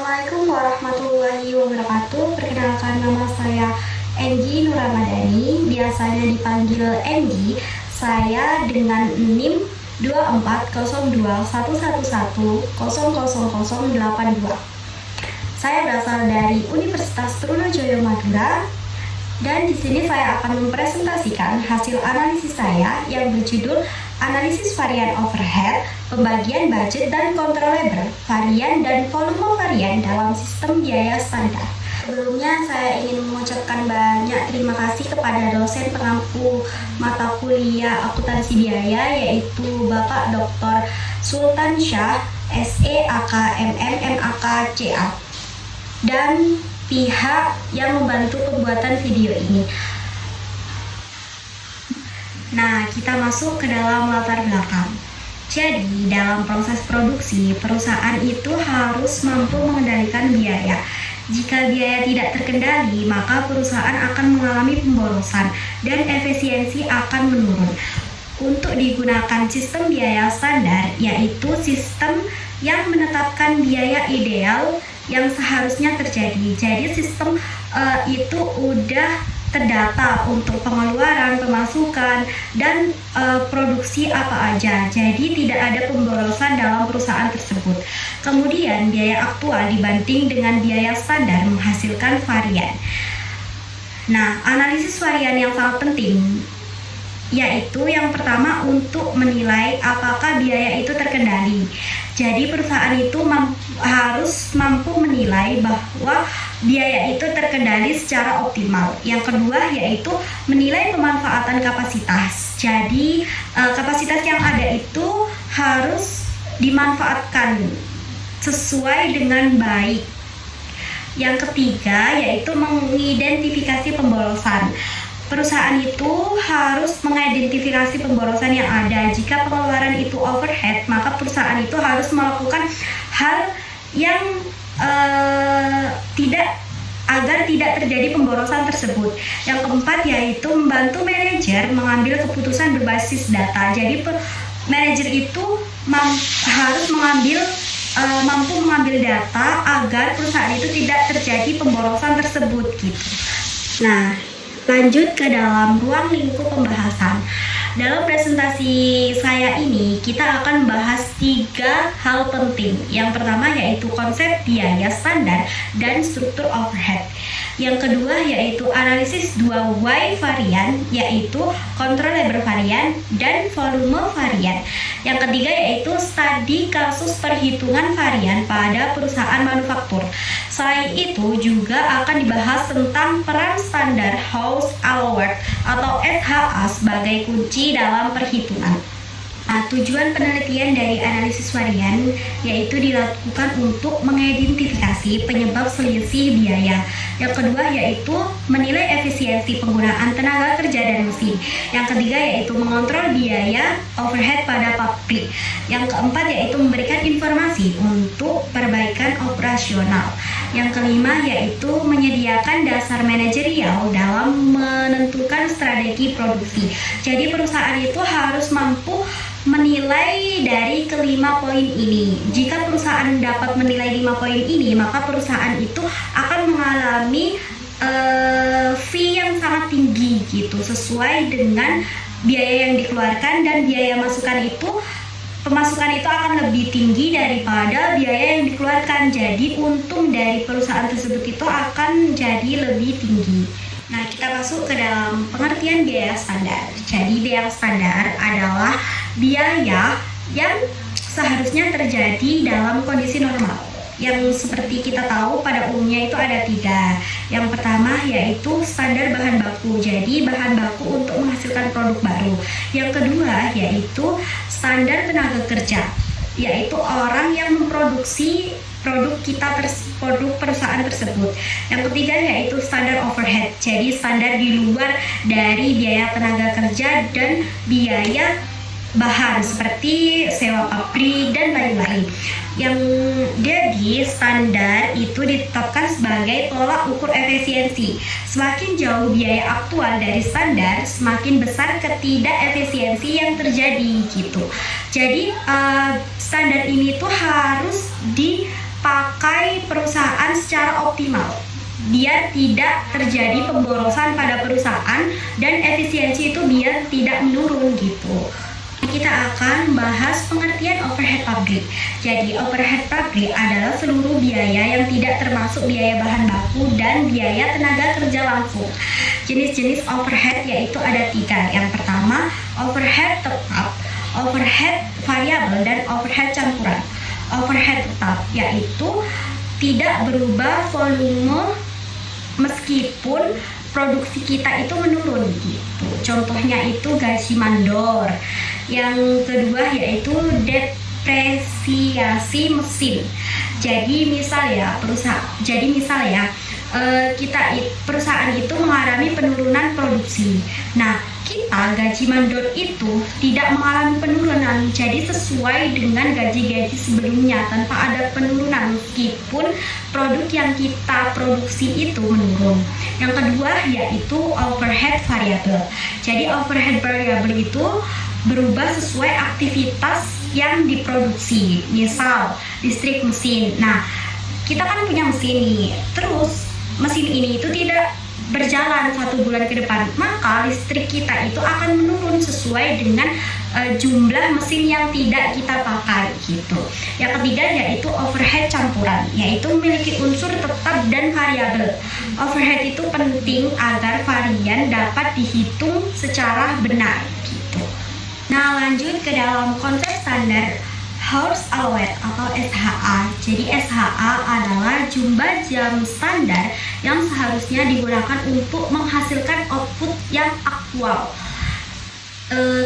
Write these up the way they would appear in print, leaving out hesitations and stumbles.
Assalamualaikum warahmatullahi wabarakatuh. Perkenalkan, nama saya Enggi Nur Ramadhani, biasanya dipanggil Enggi. Saya dengan NIM 2402111000082. Saya berasal dari Universitas Trunojoyo Madura, dan di sini saya akan mempresentasikan hasil analisis saya yang berjudul Analisis Varian Overhead, Pembagian Budget dan Controllable Varian dan Volume Varian dalam Sistem Biaya Standar. Sebelumnya saya ingin mengucapkan banyak terima kasih kepada dosen pengampu mata kuliah akuntansi biaya, yaitu Bapak Dr. Sultan Syah, SE AKMM MAK CA, dan pihak yang membantu pembuatan video ini. Nah, kita masuk ke dalam latar belakang. Jadi, dalam proses produksi, perusahaan itu harus mampu mengendalikan biaya. Jika biaya tidak terkendali, maka perusahaan akan mengalami pemborosan dan efisiensi akan menurun. Untuk digunakan sistem biaya standar, yaitu sistem yang menetapkan biaya ideal yang seharusnya terjadi. Jadi sistem itu udah terdata untuk pengeluaran, pemasukan, dan produksi apa aja. Jadi tidak ada pemborosan dalam perusahaan tersebut. Kemudian biaya aktual dibanding dengan biaya standar menghasilkan varian. Nah, analisis varian yang sangat penting, yaitu yang pertama untuk menilai apakah biaya itu terkendali. Jadi perusahaan itu harus mampu menilai bahwa biaya itu terkendali secara optimal. Yang kedua yaitu menilai pemanfaatan kapasitas. Jadi kapasitas yang ada itu harus dimanfaatkan sesuai dengan baik. Yang ketiga yaitu mengidentifikasi pemborosan. Perusahaan itu harus mengidentifikasi pemborosan yang ada. Jika pengeluaran itu overhead, maka perusahaan itu harus melakukan hal yang agar tidak terjadi pemborosan tersebut. Yang keempat yaitu membantu manajer mengambil keputusan berbasis data. Jadi manajer itu harus mampu mengambil data agar perusahaan itu tidak terjadi pemborosan tersebut gitu. Nah, lanjut ke dalam ruang lingkup pembahasan. Dalam presentasi saya ini, kita akan bahas 3 hal penting. Yang pertama yaitu konsep biaya standar dan struktur overhead. Yang kedua yaitu analisis 2Y varian, yaitu controllable varian dan volume varian. Yang ketiga yaitu studi kasus perhitungan varian pada perusahaan manufaktur. Selain itu juga akan dibahas tentang peran standar house award atau SHA sebagai kunci dalam perhitungan. Nah, tujuan penelitian dari analisis varian yaitu dilakukan untuk mengidentifikasi penyebab selisih biaya. Yang kedua yaitu menilai efisiensi penggunaan tenaga kerja dan mesin. Yang ketiga yaitu mengontrol biaya overhead pada pabrik. Yang keempat yaitu memberikan informasi untuk perbaikan operasional. Yang kelima yaitu menyediakan dasar manajerial dalam menentukan strategi produksi. Jadi perusahaan itu harus mampu menilai dari kelima poin ini. Jika perusahaan dapat menilai 5 poin ini, maka perusahaan itu akan mengalami fee yang sangat tinggi gitu, sesuai dengan biaya yang dikeluarkan, dan biaya pemasukan itu akan lebih tinggi daripada biaya yang dikeluarkan. Jadi untung dari perusahaan tersebut itu akan jadi lebih tinggi. Nah, kita masuk ke dalam pengertian biaya standar. Jadi biaya standar adalah biaya yang seharusnya terjadi dalam kondisi normal, yang seperti kita tahu pada umumnya itu ada 3. Yang pertama yaitu standar bahan baku, jadi bahan baku untuk menghasilkan produk baru. Yang kedua yaitu standar tenaga kerja, yaitu orang yang memproduksi produk perusahaan tersebut. Yang ketiga yaitu standar overhead, jadi standar di luar dari biaya tenaga kerja dan biaya bahan seperti sewa pabrik dan lain-lain. Yang jadi standar itu ditetapkan sebagai tolak ukur efisiensi. Semakin jauh biaya aktual dari standar, semakin besar ketidakefisiensi yang terjadi gitu. Jadi standar ini tuh harus pakai perusahaan secara optimal biar tidak terjadi pemborosan pada perusahaan dan efisiensi itu biar tidak menurun gitu. Kita akan bahas pengertian overhead pabrik. Jadi overhead pabrik adalah seluruh biaya yang tidak termasuk biaya bahan baku dan biaya tenaga kerja langsung. Jenis-jenis overhead yaitu ada 3. Yang pertama, overhead tetap, overhead variabel, dan overhead campuran. Overhead tetap yaitu tidak berubah volume meskipun produksi kita itu menurun gitu. Contohnya itu gaji mandor. Yang kedua yaitu depresiasi mesin. Jadi misal ya perusahaan itu mengalami penurunan produksi. Nah, kita gaji mandor itu tidak mengalami penurunan, jadi sesuai dengan gaji-gaji sebelumnya tanpa ada penurunan meskipun produk yang kita produksi itu menurun. Yang kedua yaitu overhead variabel. Jadi overhead variabel itu berubah sesuai aktivitas yang diproduksi. Misal listrik mesin. Nah, kita kan punya mesin nih, terus mesin ini itu tidak berjalan 1 bulan ke depan, maka listrik kita itu akan menurun sesuai dengan jumlah mesin yang tidak kita pakai gitu. Yang ketiga yaitu overhead campuran, yaitu memiliki unsur tetap dan variabel. Overhead itu penting agar varian dapat dihitung secara benar gitu. Nah, lanjut ke dalam konsep standar Hours Allowed atau SHA. Jadi SHA adalah jumlah jam standar yang seharusnya digunakan untuk menghasilkan output yang aktual.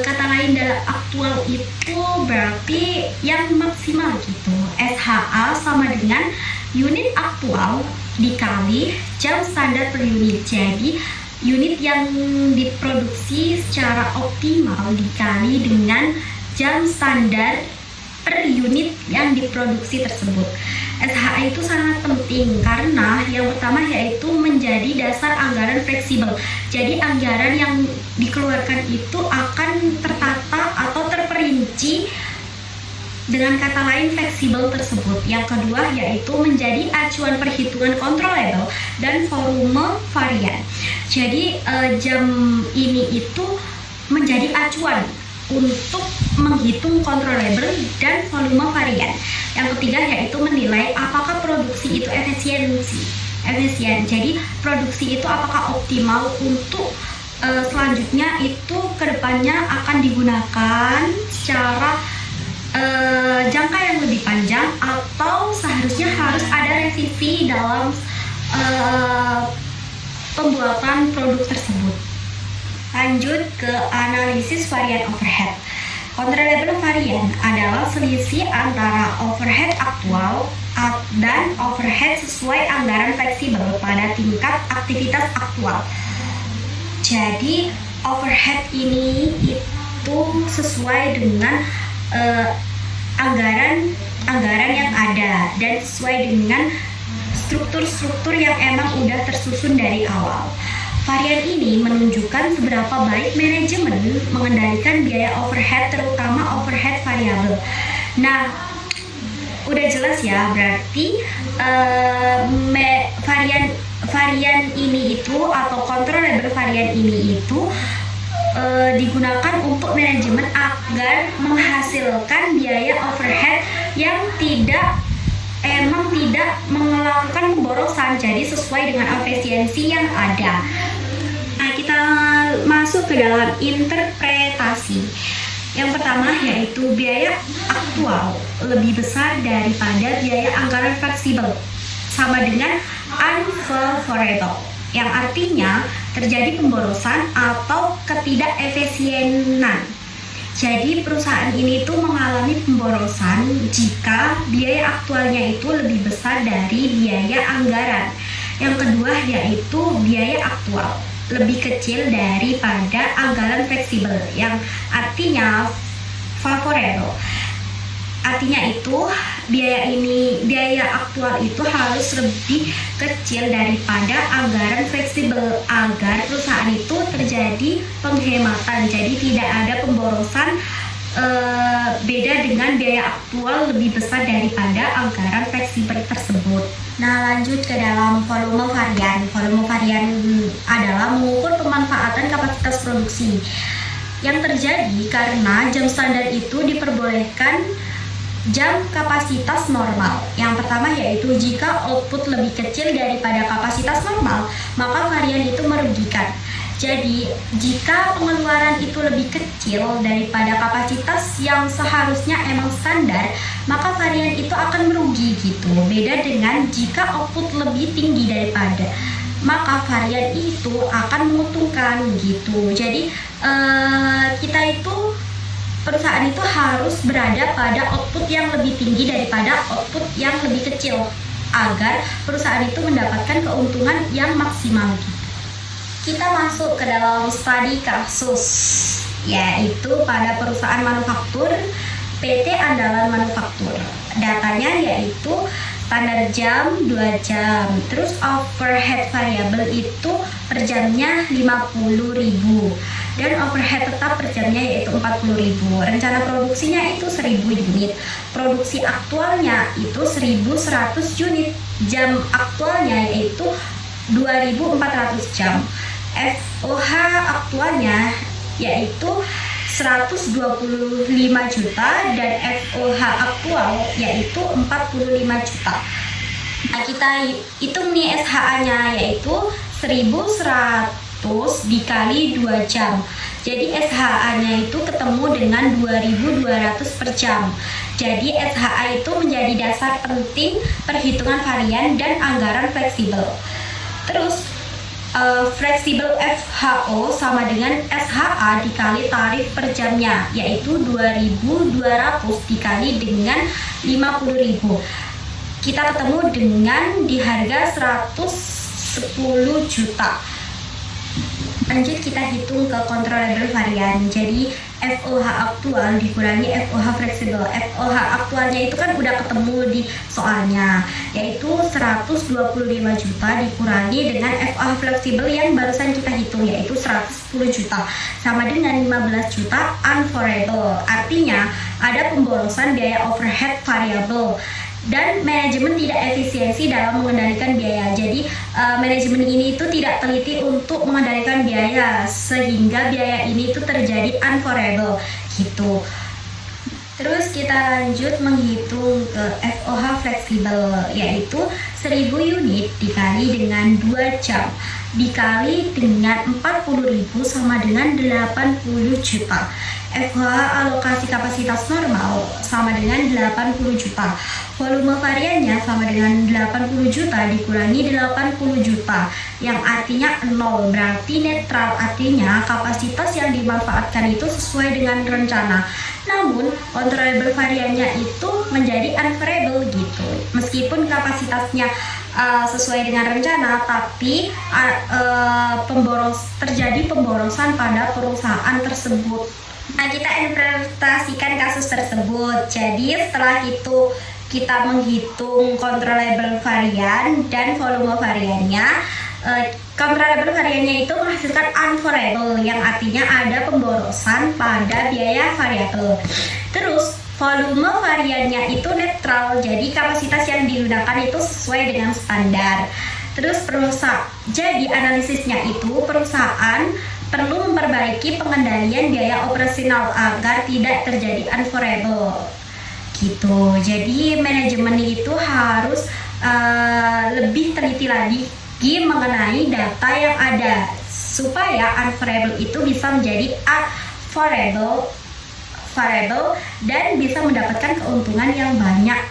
Kata lain dalam aktual itu berarti yang maksimal gitu. SHA sama dengan unit aktual dikali jam standar per unit. Jadi unit yang diproduksi secara optimal dikali dengan jam standar per unit yang diproduksi tersebut. SHA itu sangat penting karena yang pertama yaitu menjadi dasar anggaran fleksibel. Jadi anggaran yang dikeluarkan itu akan tertata atau terperinci, dengan kata lain fleksibel tersebut. Yang kedua yaitu menjadi acuan perhitungan controllable dan volume varian. Jadi jam ini itu menjadi acuan untuk menghitung controllable dan volume varian. Yang ketiga yaitu menilai apakah produksi itu efisien. Jadi produksi itu apakah optimal untuk selanjutnya itu kedepannya akan digunakan secara jangka yang lebih panjang atau seharusnya harus ada revisi dalam pembuatan produk tersebut. Lanjut ke analisis varian overhead. Controllable varian adalah selisih antara overhead aktual dan overhead sesuai anggaran fleksibel pada tingkat aktivitas aktual. Jadi overhead ini itu sesuai dengan anggaran yang ada dan sesuai dengan struktur-struktur yang emang udah tersusun dari awal. Varian ini menunjukkan seberapa baik manajemen mengendalikan biaya overhead, terutama overhead variabel. Nah, udah jelas ya, berarti varian ini itu atau controllable varian ini itu digunakan untuk manajemen agar menghasilkan biaya overhead yang tidak melakukan pemborosan, jadi sesuai dengan efisiensi yang ada. Nah, kita masuk ke dalam interpretasi. Yang pertama yaitu biaya aktual lebih besar daripada biaya anggaran fleksibel, sama dengan unfavorable, yang artinya terjadi pemborosan atau ketidakefisienan. Jadi perusahaan ini tuh mengalami pemborosan jika biaya aktualnya itu lebih besar dari biaya anggaran. Yang kedua yaitu biaya aktual lebih kecil daripada anggaran fleksibel, yang artinya favorable. Artinya itu biaya aktual itu harus lebih kecil daripada anggaran fleksibel agar perusahaan itu terjadi penghematan, jadi tidak ada pemborosan. Beda dengan biaya aktual lebih besar daripada anggaran Nah, lanjut ke dalam volume varian. Volume varian adalah mengukur pemanfaatan kapasitas produksi yang terjadi karena jam standar itu diperbolehkan jam kapasitas normal. Yang pertama yaitu jika output lebih kecil daripada kapasitas normal, maka varian itu merugikan. Jadi, jika pengeluaran itu lebih kecil daripada kapasitas yang seharusnya emang standar, maka varian itu akan merugi gitu. Beda dengan jika output lebih tinggi daripada, maka varian itu akan menguntungkan gitu. Jadi, perusahaan itu harus berada pada output yang lebih tinggi daripada output yang lebih kecil agar perusahaan itu mendapatkan keuntungan yang maksimal. Kita masuk ke dalam studi kasus, yaitu pada perusahaan manufaktur PT Andalan Manufaktur. Datanya yaitu standar jam 2 jam, terus overhead variabel itu per jamnya 50.000 dan overhead tetap per jamnya yaitu 40.000. Rencana produksinya itu 1000 unit, produksi aktualnya itu 1100 unit, jam aktualnya yaitu 2400 jam, FOH aktualnya yaitu 125 juta dan FOH aktual yaitu 45 juta. Nah, kita hitung nih SHA-nya yaitu 1100 dikali 2 jam. Jadi SHA-nya itu ketemu dengan 2200 per jam. Jadi SHA itu menjadi dasar penting perhitungan varian dan anggaran fleksibel. Terus fleksibel FHO sama dengan SHA dikali tarif per jamnya yaitu 2200 dikali dengan 50.000. Kita ketemu dengan di harga 110 juta. Lanjut kita hitung ke controllable varian. Jadi FOH aktual dikurangi FOH fleksibel. FOH aktualnya itu kan udah ketemu di soalnya, yaitu 125 juta dikurangi dengan FOH fleksibel yang barusan kita hitung yaitu 110 juta sama dengan 15 juta unfavorable. Artinya ada pemborosan biaya overhead variabel dan manajemen tidak efisiensi dalam mengendalikan biaya. Jadi manajemen ini itu tidak teliti untuk mengendalikan biaya sehingga biaya ini itu terjadi unfavorable gitu. Terus kita lanjut menghitung ke FOH fleksibel yaitu 1000 unit dikali dengan 2 jam dikali dengan 40.000 sama dengan 80 juta. FH alokasi kapasitas normal sama dengan 80 juta. Volume variannya sama dengan 80 juta dikurangi 80 juta yang artinya 0, berarti netral, artinya kapasitas yang dimanfaatkan itu sesuai dengan rencana. Namun controllable variannya itu menjadi unfavorable gitu. Meskipun kapasitasnya sesuai dengan rencana, tapi terjadi pemborosan pada perusahaan tersebut. Nah, kita interpretasikan kasus tersebut. Jadi setelah itu kita menghitung controllable varian dan volume variannya. Controllable variannya itu menghasilkan unfavorable yang artinya ada pemborosan pada biaya variabel. Terus volume variannya itu netral, jadi kapasitas yang digunakan itu sesuai dengan standar. Terus jadi analisisnya itu perusahaan perlu memperbaiki pengendalian biaya operasional agar tidak terjadi unfavorable gitu. Jadi manajemen itu harus lebih teliti lagi mengenai data yang ada supaya unfavorable itu bisa menjadi favorable dan bisa mendapatkan keuntungan yang banyak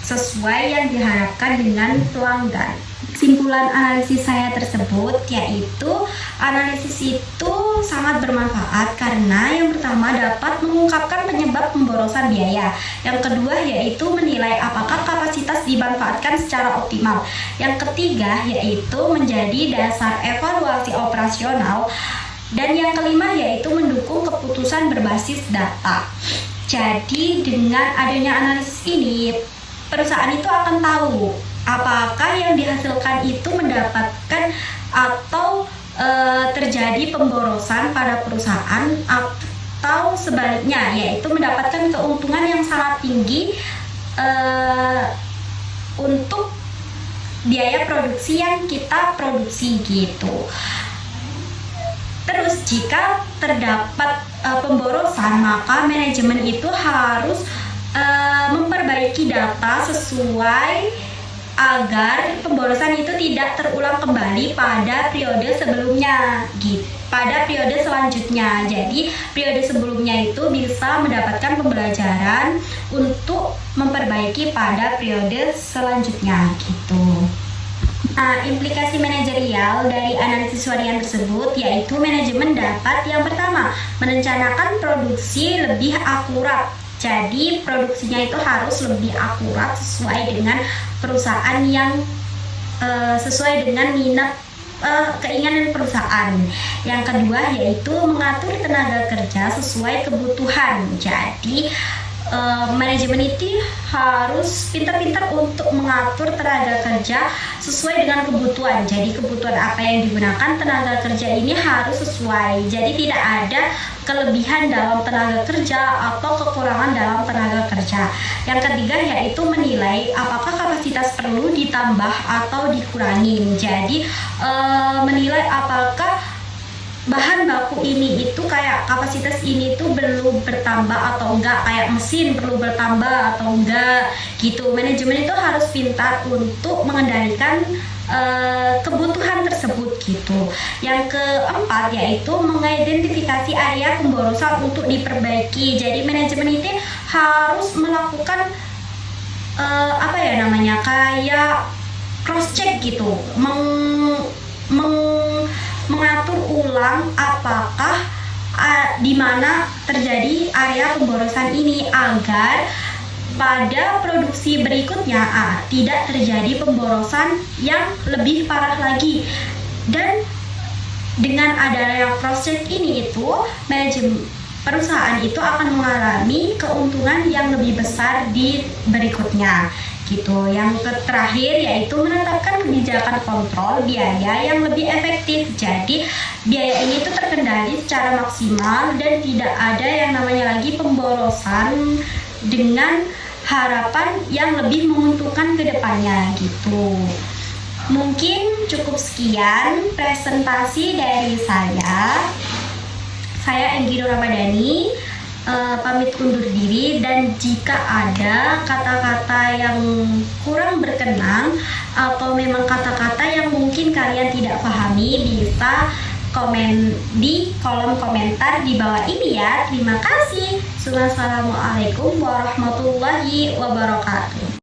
sesuai yang diharapkan dengan pelanggan. Kesimpulan analisis saya tersebut yaitu analisis itu sangat bermanfaat karena yang pertama dapat mengungkapkan penyebab pemborosan biaya, yang kedua yaitu menilai apakah kapasitas dimanfaatkan secara optimal, yang ketiga yaitu menjadi dasar evaluasi operasional, dan yang kelima yaitu mendukung keputusan berbasis data. Jadi dengan adanya analisis ini perusahaan itu akan tahu apakah yang dihasilkan itu mendapatkan atau terjadi pemborosan pada perusahaan atau sebaliknya, yaitu mendapatkan keuntungan yang sangat tinggi untuk biaya produksi yang kita produksi gitu. Terus jika terdapat pemborosan, maka manajemen itu harus memperbaiki data sesuai agar pemborosan itu tidak terulang kembali pada periode sebelumnya gitu, pada periode selanjutnya. Jadi periode sebelumnya itu bisa mendapatkan pembelajaran untuk memperbaiki pada periode selanjutnya gitu. Nah, implikasi manajerial dari analisis varian tersebut yaitu manajemen dapat yang pertama merencanakan produksi lebih akurat. Jadi produksinya itu harus lebih akurat sesuai dengan perusahaan yang sesuai dengan minat keinginan perusahaan. Yang kedua yaitu mengatur tenaga kerja sesuai kebutuhan. Jadi manajemen itu harus pintar-pintar untuk mengatur tenaga kerja sesuai dengan kebutuhan. Jadi kebutuhan apa yang digunakan tenaga kerja ini harus sesuai. Jadi tidak ada kelebihan dalam tenaga kerja atau kekurangan dalam tenaga kerja. Yang ketiga yaitu menilai apakah kapasitas perlu ditambah atau dikurangin. Jadi menilai apakah bahan baku ini itu kayak kapasitas ini tuh perlu bertambah atau enggak, kayak mesin perlu bertambah atau enggak gitu. Manajemen itu harus pintar untuk mengendalikan kebutuhan tersebut gitu. Yang keempat yaitu mengidentifikasi area pemborosan untuk diperbaiki. Jadi manajemen itu harus melakukan kayak cross check gitu, mengatur ulang apakah di mana terjadi area pemborosan ini agar pada produksi berikutnya tidak terjadi pemborosan yang lebih parah lagi. Dan dengan adanya cross check ini itu manajemen perusahaan itu akan mengalami keuntungan yang lebih besar di berikutnya gitu. Yang terakhir yaitu menetapkan kebijakan kontrol biaya yang lebih efektif. Jadi biaya ini tuh terkendali secara maksimal dan tidak ada yang namanya lagi pemborosan dengan harapan yang lebih menguntungkan ke depannya gitu. Mungkin cukup sekian presentasi dari saya. Saya Enggi Nur Ramadhani. Pamit undur diri, dan jika ada kata-kata yang kurang berkenan atau memang kata-kata yang mungkin kalian tidak pahami, bisa komen di kolom komentar di bawah ini ya. Terima kasih. Wassalamualaikum warahmatullahi wabarakatuh.